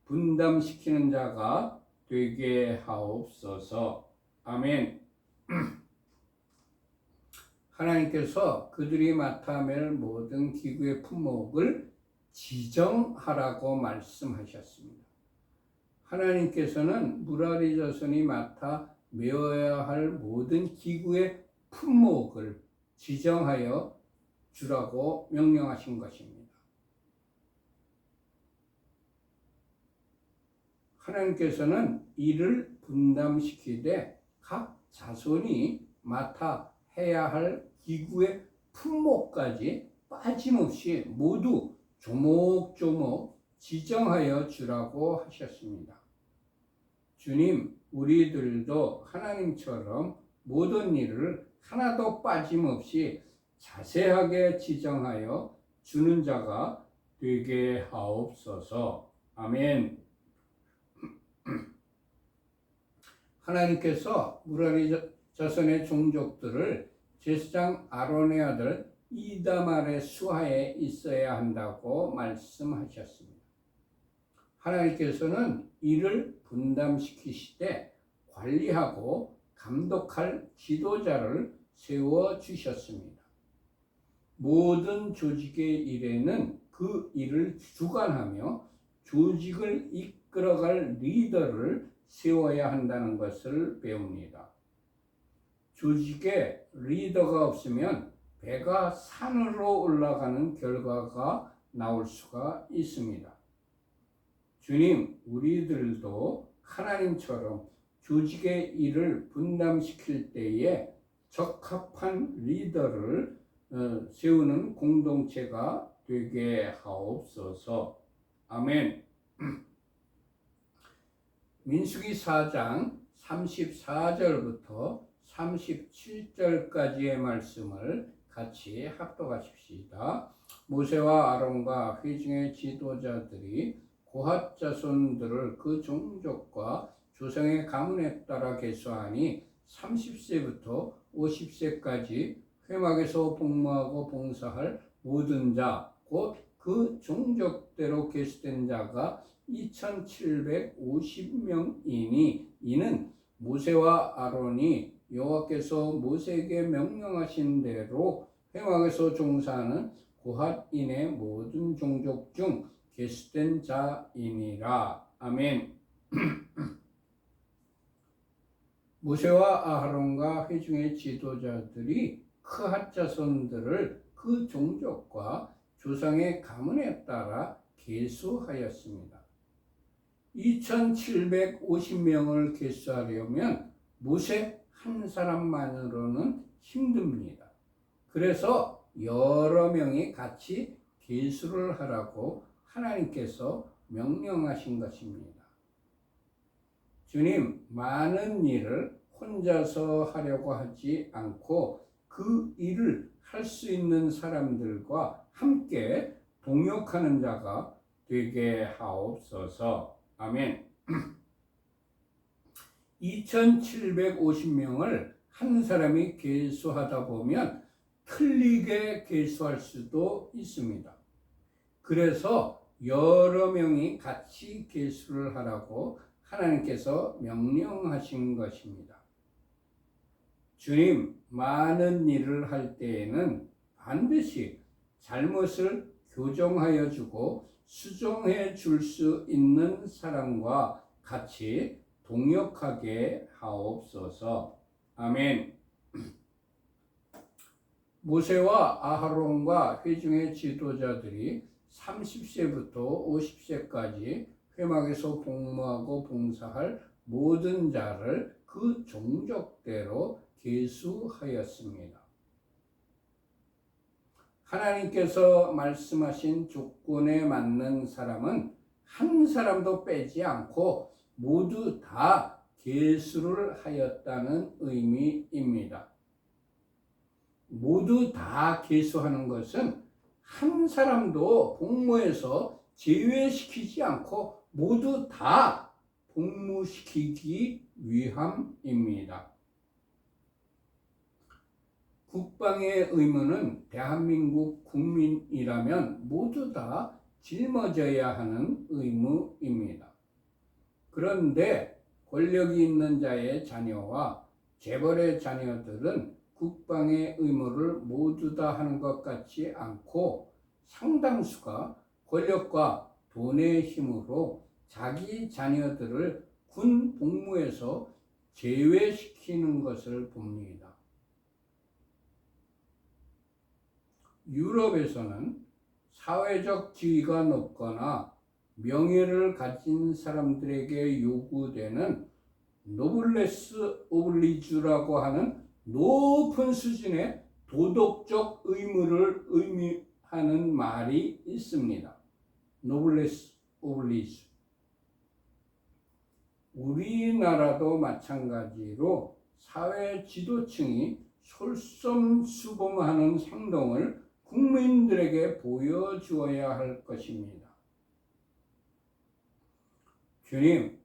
A: 분담시키는 자가 되게 하옵소서. 아멘. 하나님께서 그들이 맡아 맬 모든 기구의 품목을 지정하라고 말씀하셨습니다. 하나님께서는 무라리 자손이 맡아 메어야 할 모든 기구의 품목을 지정하여 주라고 명령하신 것입니다. 하나님께서는 이를 분담시키되 각 자손이 맡아 해야 할 기구의 품목까지 빠짐없이 모두 조목조목 지정하여 주라고 하셨습니다. 주님, 우리들도 하나님처럼 모든 일을 하나도 빠짐없이 자세하게 지정하여 주는 자가 되게 하옵소서. 아멘. 하나님께서 무라리 자손의 종족들을 제사장 아론의 아들 이다말의 수하에 있어야 한다고 말씀하셨습니다. 하나님께서는 이를 분담시키시되 관리하고 감독할 지도자를 세워주셨습니다. 모든 조직의 일에는 그 일을 주관하며 조직을 이끌어갈 리더를 세워야 한다는 것을 배웁니다. 조직에 리더가 없으면 배가 산으로 올라가는 결과가 나올 수가 있습니다. 주님, 우리들도 하나님처럼 조직의 일을 분담시킬 때에 적합한 리더를 세우는 공동체가 되게 하옵소서. 아멘. 민수기 4장 34절부터 37절까지의 말씀을 같이 합독하십시다. 모세와 아론과 회중의 지도자들이 고핫 자손들을 그 종족과 조상의 가문에 따라 계수하니 30세부터 50세까지 회막에서 복무하고 봉사할 모든 자, 곧 그 종족대로 계수된 자가 2750명이니 이는 모세와 아론이 여호와께서 모세에게 명령하신 대로 회막에서 종사하는 고핫인의 모든 종족 중 계수된 자이니라. 아멘. 모세와 아하론과 회중의 지도자들이 크핫 자손들을 그 종족과 조상의 가문에 따라 계수하였습니다. 2750명을 계수하려면 모세 한 사람만으로는 힘듭니다. 그래서 여러 명이 같이 계수를 하라고 하나님께서 명령하신 것입니다. 주님, 많은 일을 혼자서 하려고 하지 않고 그 일을 할 수 있는 사람들과 함께 동역하는 자가 되게 하옵소서. 아멘. 2750명을 한 사람이 계수하다 보면 틀리게 계수할 수도 있습니다. 그래서 여러 명이 같이 계수를 하라고 하나님께서 명령하신 것입니다. 주님, 많은 일을 할 때에는 반드시 잘못을 교정하여 주고 수정해 줄 수 있는 사람과 같이 동역하게 하옵소서. 아멘. 모세와 아하론과 회중의 지도자들이 30세부터 50세까지 회막에서 복무하고 봉사할 모든 자를 그 종족대로 계수하였습니다. 하나님께서 말씀하신 조건에 맞는 사람은 한 사람도 빼지 않고 모두 다 계수를 하였다는 의미입니다. 모두 다 계수하는 것은 한 사람도 복무에서 제외시키지 않고 모두 다 복무시키기 위함입니다. 국방의 의무는 대한민국 국민이라면 모두 다 짊어져야 하는 의무입니다. 그런데 권력이 있는 자의 자녀와 재벌의 자녀들은 국방의 의무를 모두 다 하는 것 같지 않고 상당수가 권력과 돈의 힘으로 자기 자녀들을 군 복무에서 제외시키는 것을 봅니다. 유럽에서는 사회적 지위가 높거나 명예를 가진 사람들에게 요구되는 노블레스 오블리주라고 하는 높은 수준의 도덕적 의무를 의미하는 말이 있습니다. 노블레스 오블리주. 우리나라도 마찬가지로 사회 지도층이 솔선수범하는 행동을 국민들에게 보여주어야 할 것입니다. 주님,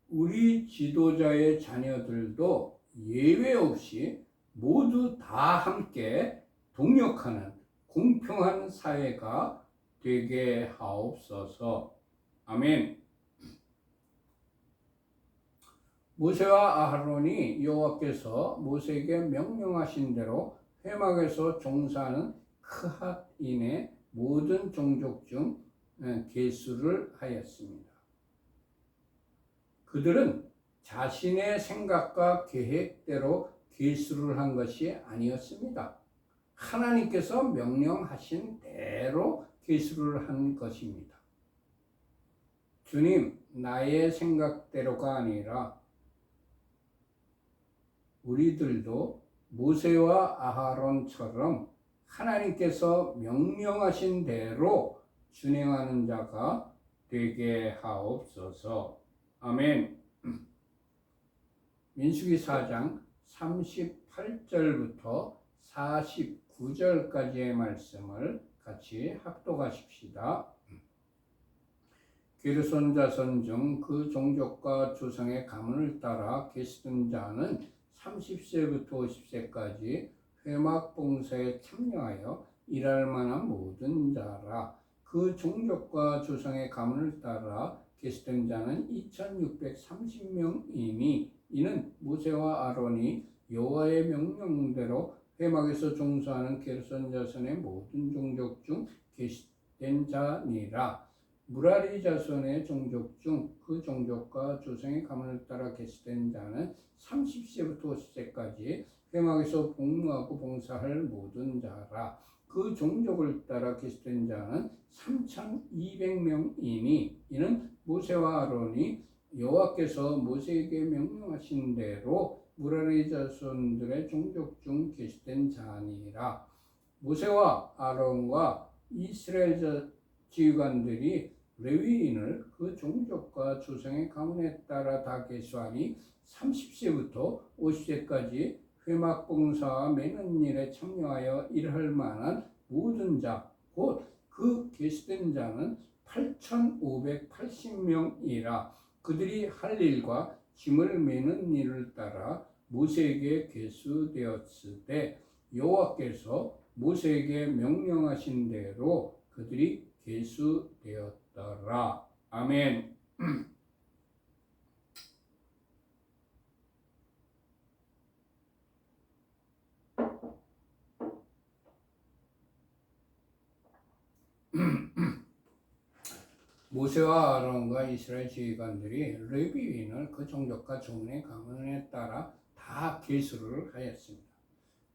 A: 우리 지도자의 자녀들도 예외 없이 모두 다 함께 동역하는 공평한 사회가 되게 하옵소서. 아멘. 모세와 아하론이 여호와께서 모세에게 명령하신 대로 회막에서 종사하는 크핫인의 모든 종족 중 계수를 하였습니다. 그들은 자신의 생각과 계획대로 계수를 한 것이 아니었습니다. 하나님께서 명령하신 대로 계수를 한 것입니다. 주님, 나의 생각대로가 아니라 우리들도 모세와 아하론처럼 하나님께서 명령하신 대로 준행하는 자가 되게 하옵소서. 아멘. 민수기 4장 38절부터 49절까지의 말씀을 같이 합독하십시다. 게르손 자손 중 그 종족과 조상의 가문을 따라 계수된 자는 30세부터 50세까지 회막 봉사에 참여하여 일할 만한 모든 자라. 그 종족과 조상의 가문을 따라 계수된 자는 2630명이니 이는 모세와 아론이 여호와의 명령대로 회막에서 종사하는 게르손 자손의 모든 종족 중 계수된 자니라. 무라리 자손의 종족 중 그 종족과 조상의 가문을 따라 계수된 자는 30세부터 50세까지 회막에서 복무하고 봉사할 모든 자라. 그 종족을 따라 계수된 자는 3200명이니 이는 모세와 아론이 여호와께서 모세에게 명령하신 대로 무라리 자손들의 종족 중 계수된 자니라. 모세와 아론과 이스라엘 지휘관들이 레위인을 그 종족과 조상의 가문에 따라 다 계수하니 30세부터 50세까지 회막 봉사와 매는 일에 참여하여 일할 만한 모든 자, 곧 그 계수된 자는 8580명이라. 그들이 할 일과 짐을 매는 일을 따라 모세에게 계수되었을 때 여호와께서 모세에게 명령하신 대로 그들이 계수되었더라. 아멘. 모세와 아론과 이스라엘 지휘관들이 레위인을 그 종족과 조문의 가문에 따라 다 계수를 하였습니다.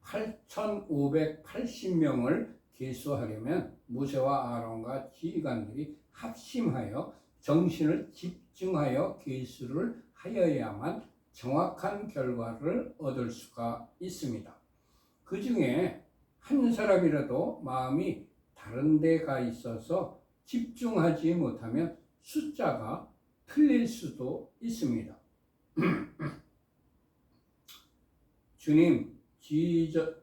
A: 8580명을 계수하려면 모세와 아론과 지휘관들이 합심하여 정신을 집중하여 계수를 하여야만 정확한 결과를 얻을 수가 있습니다. 그 중에 한 사람이라도 마음이 다른 데가 있어서 집중하지 못하면 숫자가 틀릴 수도 있습니다. 주님,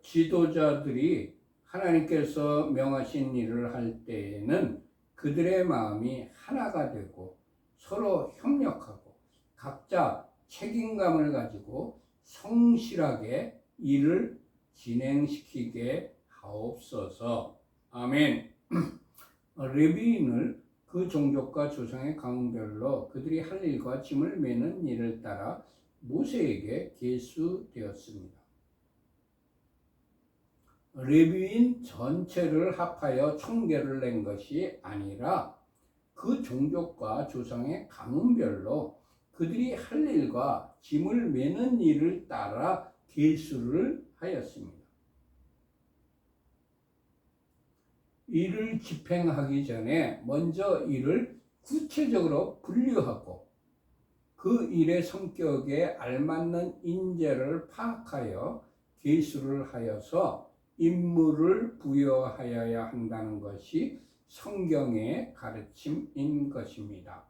A: 지도자들이 하나님께서 명하신 일을 할 때에는 그들의 마음이 하나가 되고 서로 협력하고 각자 책임감을 가지고 성실하게 일을 진행시키게 하옵소서. 아멘. 레위인을 그 종족과 조상의 가문별로 그들이 할 일과 짐을 매는 일을 따라 모세에게 계수되었습니다. 레위인 전체를 합하여 총계를 낸 것이 아니라 그 종족과 조상의 가문별로 그들이 할 일과 짐을 매는 일을 따라 계수를 하였습니다. 일을 집행하기 전에 먼저 일을 구체적으로 분류하고 그 일의 성격에 알맞는 인재를 파악하여 계수를 하여서 임무를 부여하여야 한다는 것이 성경의 가르침인 것입니다.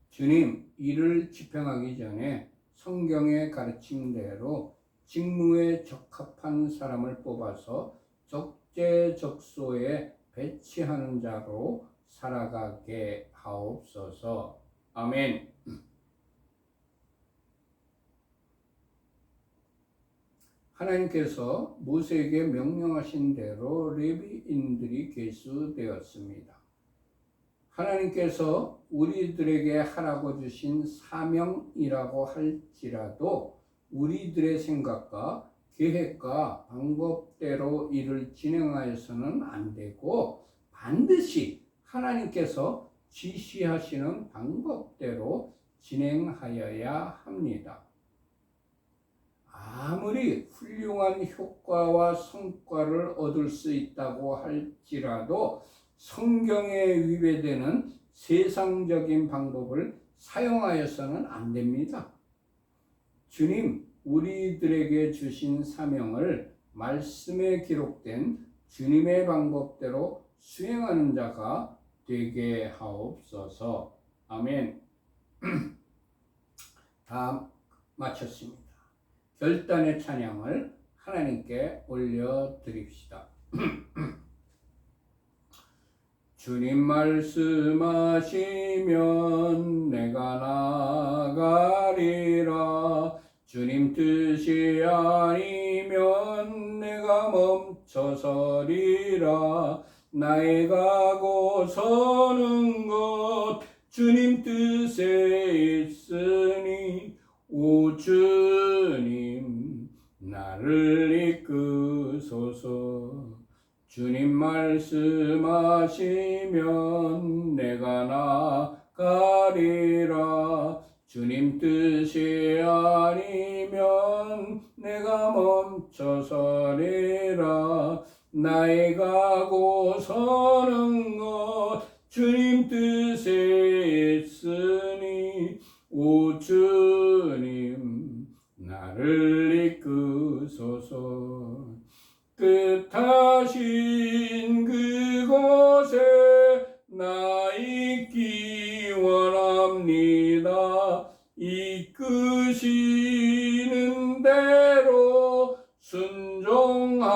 A: 주님, 일을 집행하기 전에 성경의 가르침대로 직무에 적합한 사람을 뽑아서 적재적소에 배치하는 자로 살아가게 하옵소서. 아멘. 하나님께서 모세에게 명령하신 대로 레위인들이 계수되었습니다. 하나님께서 우리들에게 하라고 주신 사명이라고 할지라도 우리들의 생각과 계획과 방법대로 일을 진행하여서는 안 되고 반드시 하나님께서 지시하시는 방법대로 진행하여야 합니다. 아무리 훌륭한 효과와 성과를 얻을 수 있다고 할지라도 성경에 위배되는 세상적인 방법을 사용하여서는 안 됩니다. 주님, 우리들에게 주신 사명을 말씀에 기록된 주님의 방법대로 수행하는 자가 되게 하옵소서. 아멘. 다 마쳤습니다. 결단의 찬양을 하나님께 올려드립시다. 주님 말씀하시면 내가 나가리라. 주님 뜻이 아니면 내가 멈춰서리라. 나의 가고 서는 것 주님 뜻에 있으니 오 주님 나를 이끄소서. 주님 말씀하시면 내가 나가리라. 주님 뜻이 아니면 내가 멈춰서리라. 나의 가고 서는 것 주님 뜻에 있으니 오 주님 나를 이끄소서. 뜻하신 그곳에 나 있기 원합니다. 이끄시는 대로 순종하며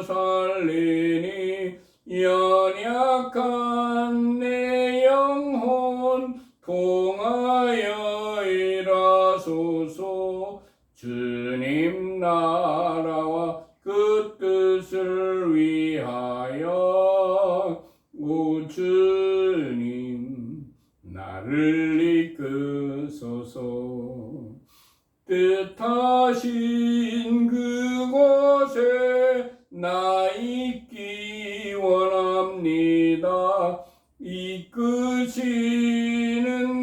A: 살리니 연약한 내 영혼 통하여 일하소서. 주님 나라와 그 뜻을 위하여 오 주님 나를 이끄소서. 뜻하신 그곳에 나 있기 원합니다. 이끄시는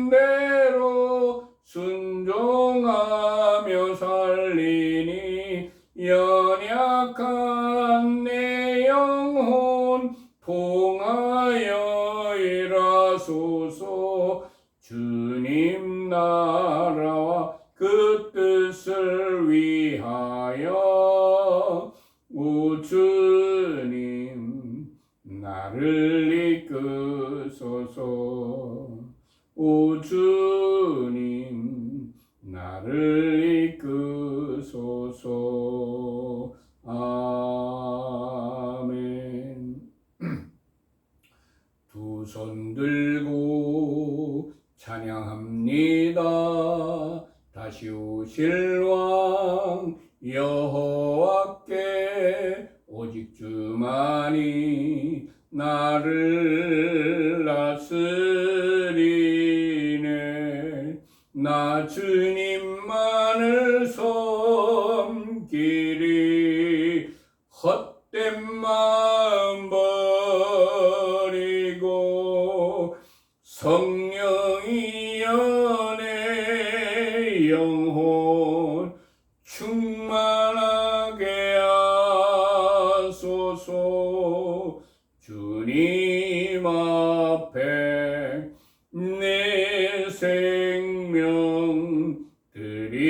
A: 대로 순종하며 살리니 연약한 내 영혼 통하여 일하소서. 주님 오 주님 나를 이끄소서. 오 주님 나를 이끄소서. 아멘. 두 손 들고 찬양합니다. 다시 오실 왕 여호와께 오직 주만이 나를 다스리네. 나 주님만을 섬기리. 헛된 마음 버리고 성령이 연애 영혼 충만하게 하소서. 주님 앞에 내 생명 드리리라.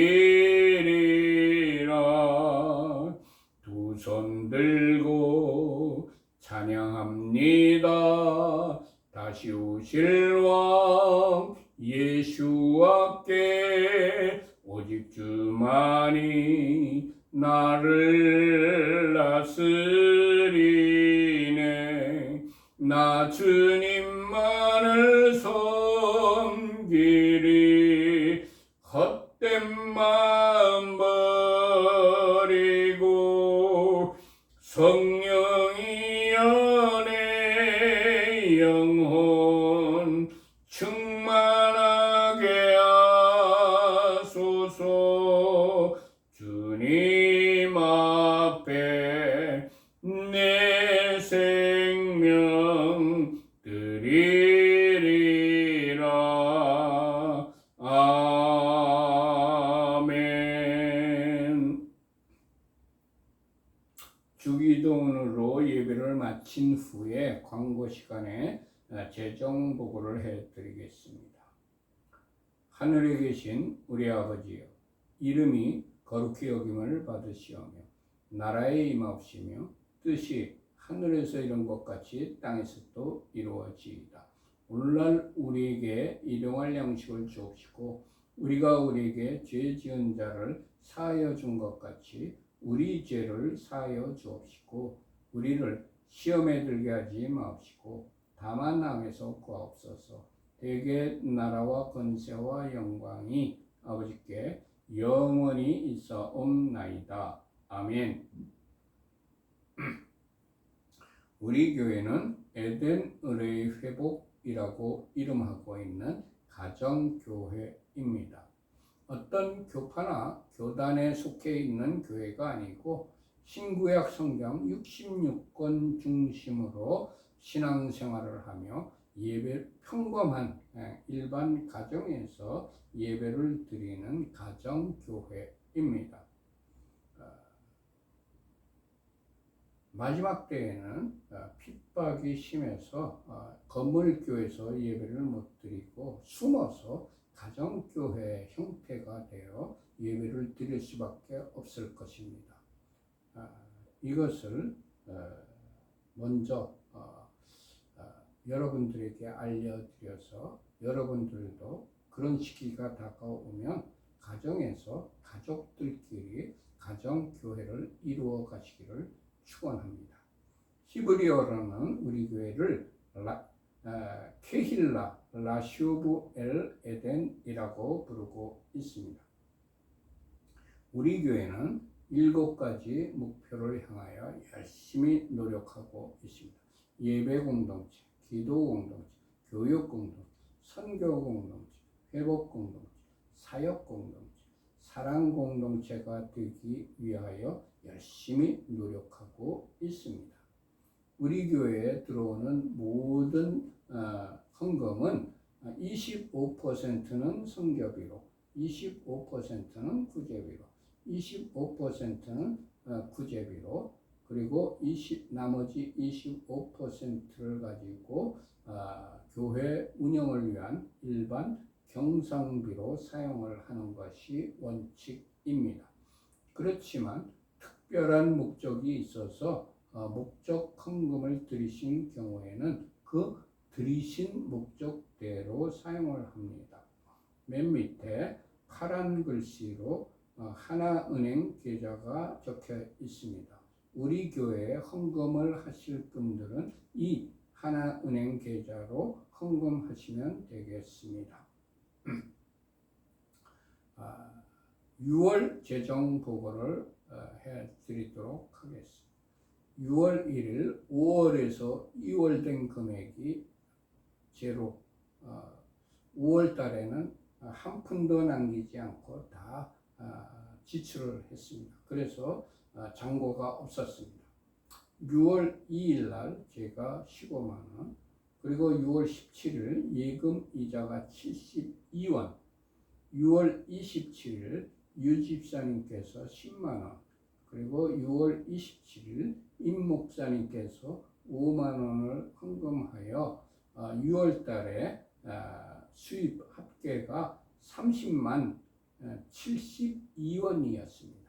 A: 두 손 들고 찬양합니다. 다시 오실 왕 예수와께 오직 주만이 나를 다스리네. 나 주님만을 섬기리. 헛된 마음 버리고 성령이 연애 영혼 충만하게 하소서. 주님 앞에 내 생명 드리리라. 아멘. 주기도문으로 예배를 마친 후에 광고 시간에 재정 보고를 해드리겠습니다. 하늘에 계신 우리 아버지여, 이름이 거룩히 여김을 받으시오며 나라에 임하옵시며 뜻이 하늘에서 이룬 것 같이 땅에서도 이루어지이다. 오늘날 우리에게 일용할 양식을 주옵시고 우리가 우리에게 죄 지은 자를 사하여 준 것 같이 우리 죄를 사하여 주옵시고 우리를 시험에 들게 하지 마옵시고 다만 악에서 구하옵소서. 대개 나라와 권세와 영광이 아버지께 영원히 있사옵나이다. 아멘. 우리 교회는 에덴 의뢰의 회복이라고 이름하고 있는 가정교회입니다. 어떤 교파나 교단에 속해 있는 교회가 아니고 신구약 성경 66권 중심으로 신앙생활을 하며 평범한 일반 가정에서 예배를 드리는 가정교회입니다. 마지막 때에는 핍박이 심해서 건물교회에서 예배를 못 드리고 숨어서 가정교회 형태가 되어 예배를 드릴 수밖에 없을 것입니다. 이것을 먼저 여러분들에게 알려드려서 여러분들도 그런 시기가 다가오면 가정에서 가족들끼리 가정교회를 이루어 가시기를 축원합니다. 히브리어로는 우리 교회를 케힐라 라슈브 엘 에덴이라고 부르고 있습니다. 우리 교회는 7가지 목표를 향하여 열심히 노력하고 있습니다. 예배 공동체, 기도 공동체, 교육 공동체, 선교 공동체, 회복 공동체, 사역 공동체, 사랑 공동체가 되기 위하여 열심히 노력하고 있습니다. 우리 교회에 들어오는 모든 헌금은 25%는 선교비로, 25%는 구제비로, 25%는 구제비로, 그리고 나머지 25%를 가지고 교회 운영을 위한 일반 경성비로 사용을 하는 것이 원칙입니다. 그렇지만 특별한 목적이 있어서 목적 헌금을 드리신 경우에는 그 드리신 목적대로 사용을 합니다. 맨 밑에 파란 글씨로 하나은행 계좌가 적혀 있습니다. 우리 교회에 헌금을 하실 분들은 이 하나은행 계좌로 헌금하시면 되겠습니다. 6월 재정 보고를 해드리도록 하겠습니다. 6월 1일, 5월에서 2월 된 금액이 제로, 5월 달에는 한 푼도 남기지 않고 다 지출을 했습니다. 그래서 잔고가 없었습니다. 6월 2일 날 제가 15만 원, 그리고 6월 17일 예금 이자가 72원, 6월 27일 유 집사님께서 10만 원, 그리고 6월 27일 임 목사님께서 5만 원을 헌금하여 6월 달에 수입 합계가 30만 72원이었습니다.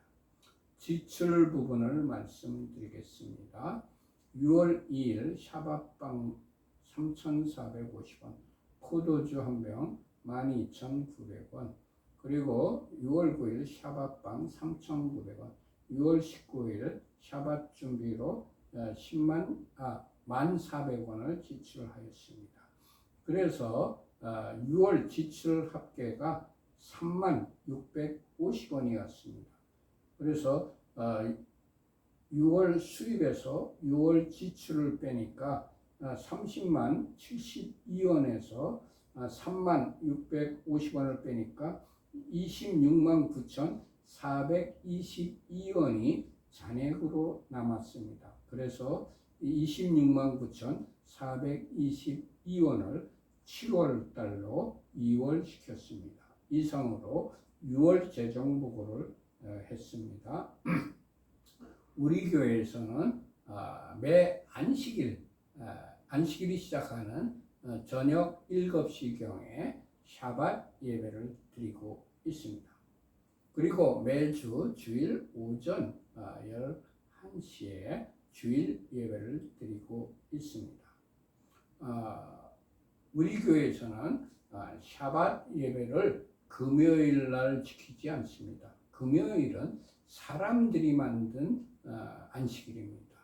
A: 지출 부분을 말씀드리겠습니다. 6월 2일 샤바빵 3,450원, 포도주 한 병 12,900원, 그리고 6월 9일 샤바빵 3,900원, 6월 19일 샤바 준비로 14,000원을 지출하였습니다. 그래서 6월 지출 합계가 36,650원이었습니다. 그래서 6월 수입에서 6월 지출을 빼니까 30만 72원에서 36,650원을 빼니까 26만 9,422원이 잔액으로 남았습니다. 그래서 26만 9,422원을 7월 달로 이월시켰습니다. 이상으로 6월 재정보고를 했습니다. 우리 교회에서는 매 안식일이 시작하는 저녁 7시경에 샤밧 예배를 드리고 있습니다. 그리고 매주 주일 오전 11시에 주일 예배를 드리고 있습니다. 우리 교회에서는 샤밧 예배를 금요일 날 지키지 않습니다. 금요일은 사람들이 만든 안식일입니다.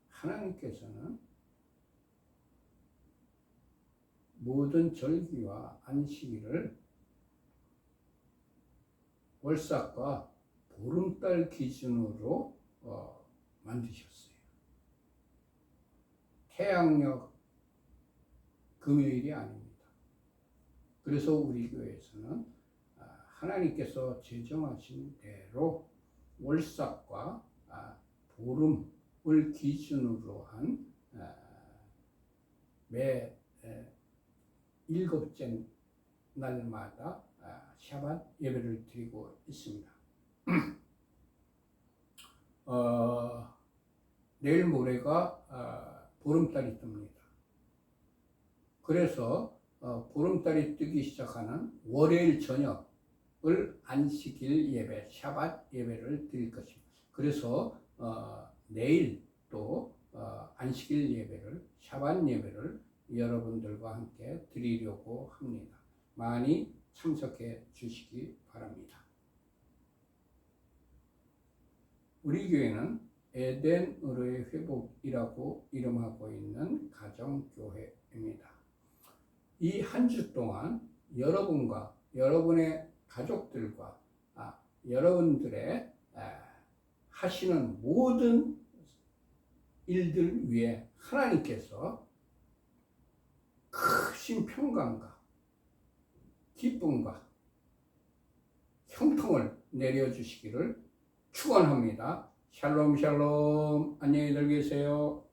A: 하나님께서는 모든 절기와 안식일을 월삭과 보름달 기준으로 만드셨어요. 태양력 금요일이 아닙니다. 그래서 우리 교회에서는 하나님께서 제정하신 대로 월삭과 보름을 기준으로 한 매 일곱째 날마다 샤밧 예배를 드리고 있습니다. 내일 모레가 보름달이 뜹니다. 그래서 보름달이 뜨기 시작하는 월요일 저녁을 안식일 예배, 샤밧 예배를 드릴 것입니다. 그래서 내일 또 안식일 예배를, 샤밧 예배를 여러분들과 함께 드리려고 합니다. 많이 참석해 주시기 바랍니다. 우리 교회는 에덴으로의 회복이라고 이름하고 있는 가정교회입니다. 이 한 주 동안 여러분과 여러분의 가족들과 여러분들의 하시는 모든 일들 위해 하나님께서 크신 평강과 기쁨과 형통을 내려주시기를 축원합니다. 샬롬 샬롬. 안녕히 계세요.